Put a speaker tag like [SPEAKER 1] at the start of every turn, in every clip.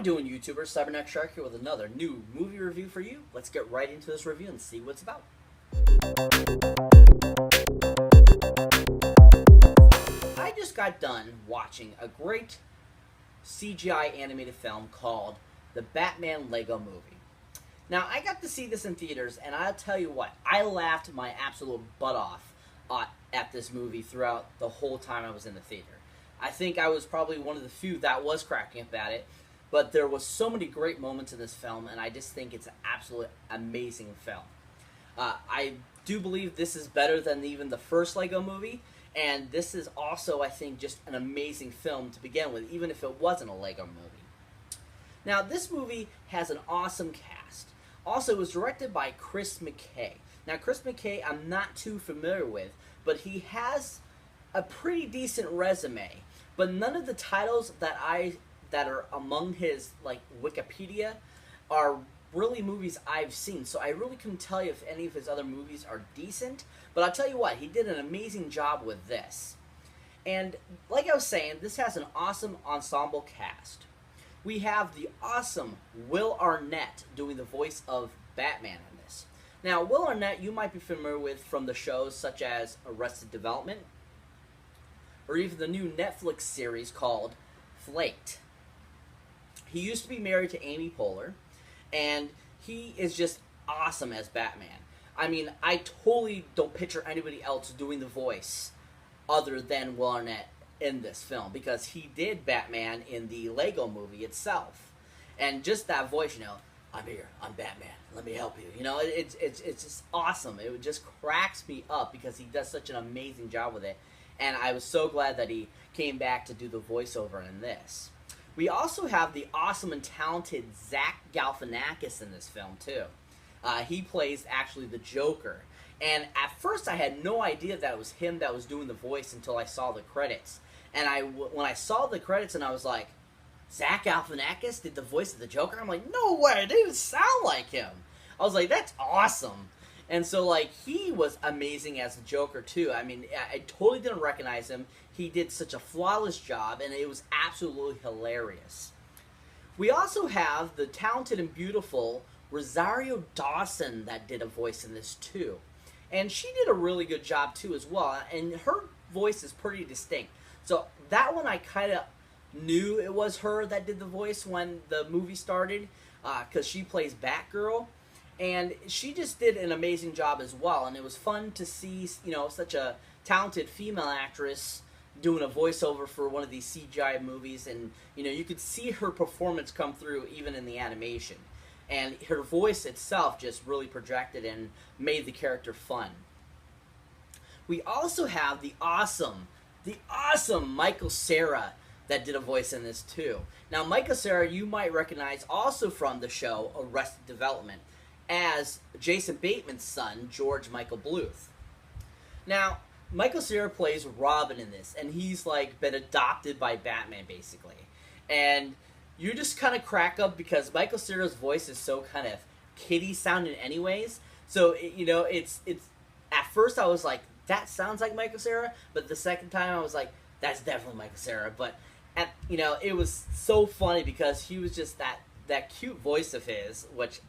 [SPEAKER 1] we doing, YouTubers? Cybernetic Shark here with another new movie review for you. Let's get right into this review and see what it's about. I just got done watching a great CGI animated film called The Batman Lego Movie. Now, I got to see this in theaters, and I'll tell you what, I laughed my absolute butt off at this movie throughout the whole time I was in the theater. I think I was probably one of the few that was cracking up at it, but there was so many great moments in this film, and I just think it's an absolute amazing film. I do believe this is better than even the first Lego movie, and this is also, I think, just an amazing film to begin with, even if it wasn't a Lego movie. Now, this movie has an awesome cast. Also, it was directed by Chris McKay. Now, Chris McKay, I'm not too familiar with, but he has a pretty decent resume. But none of the titles that are among his Wikipedia are really movies I've seen. So I really couldn't tell you if any of his other movies are decent. But I'll tell you what, he did an amazing job with this. And like I was saying, this has an awesome ensemble cast. We have the awesome Will Arnett doing the voice of Batman in this. Now, Will Arnett you might be familiar with from the shows such as Arrested Development, or even the new Netflix series called Flaked. He used to be married to Amy Poehler, and he is just awesome as Batman. I mean, I totally don't picture anybody else doing the voice other than Will Arnett in this film, because he did Batman in the Lego movie itself. And just that voice, I'm here, I'm Batman, let me help you. It's just awesome. It just cracks me up because he does such an amazing job with it. And I was so glad that he came back to do the voiceover in this. We also have the awesome and talented Zach Galifianakis in this film, too. He plays, actually, the Joker. And at first, I had no idea that it was him that was doing the voice until I saw the credits. And when I saw the credits and I was like, Zach Galifianakis did the voice of the Joker? I'm like, no way, it didn't sound like him. I was like, that's awesome. And so, he was amazing as the Joker, too. I mean, I totally didn't recognize him. He did such a flawless job, and it was absolutely hilarious. We also have the talented and beautiful Rosario Dawson that did a voice in this, too. And she did a really good job, too, as well. And her voice is pretty distinct. So that one I kind of knew it was her that did the voice when the movie started, because she plays Batgirl. And she just did an amazing job as well, and it was fun to see, such a talented female actress doing a voiceover for one of these CGI movies, and, you could see her performance come through even in the animation. And her voice itself just really projected and made the character fun. We also have the awesome Michael Cera that did a voice in this too. Now, Michael Cera you might recognize also from the show Arrested Development as Jason Bateman's son, George Michael Bluth. Now, Michael Cera plays Robin in this, and he's been adopted by Batman, basically. And you just kind of crack up because Michael Cera's voice is so kind of kiddie sounding anyways. So, it's at first I was like, that sounds like Michael Cera, but the second time I was like, that's definitely Michael Cera. But, it was so funny because he was just that cute voice of his, which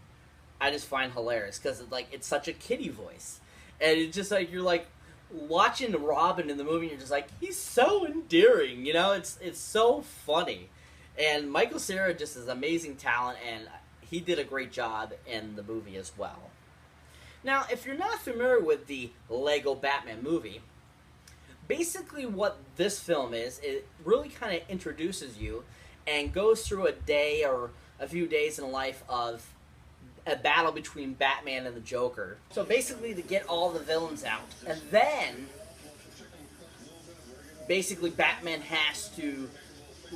[SPEAKER 1] I just find hilarious because it's such a kiddie voice, and it's just you're watching Robin in the movie, and you're just he's so endearing, it's so funny, and Michael Cera just is amazing talent, and he did a great job in the movie as well. Now, if you're not familiar with the Lego Batman movie, basically what this film is, it really kind of introduces you and goes through a day or a few days in the life of a battle between Batman and the Joker. So basically to get all the villains out. And then, basically Batman has to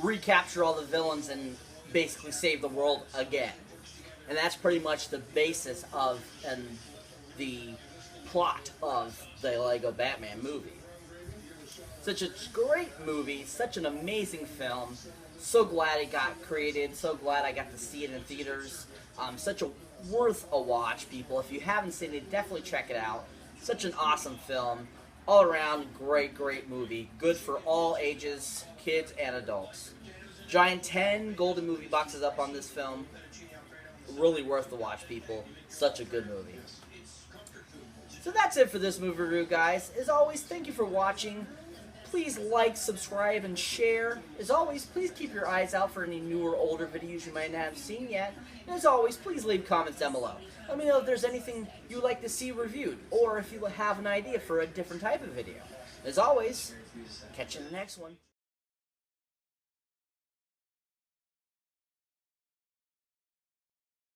[SPEAKER 1] recapture all the villains and basically save the world again. And that's pretty much the basis of and the plot of the Lego Batman movie. Such a great movie, such an amazing film. So glad it got created, so glad I got to see it in theaters. Such a worth a watch, people. If you haven't seen it, definitely check it out. Such an awesome film. All around, great movie. Good for all ages, kids and adults. Giant 10 golden movie boxes up on this film. Really worth the watch, people. Such a good movie. So that's it for this movie review, guys. As always, thank you for watching. Please like, subscribe, and share. As always, please keep your eyes out for any newer, older videos you might not have seen yet. And as always, please leave comments down below. Let me know if there's anything you'd like to see reviewed, or if you have an idea for a different type of video. As always, catch you in the next one.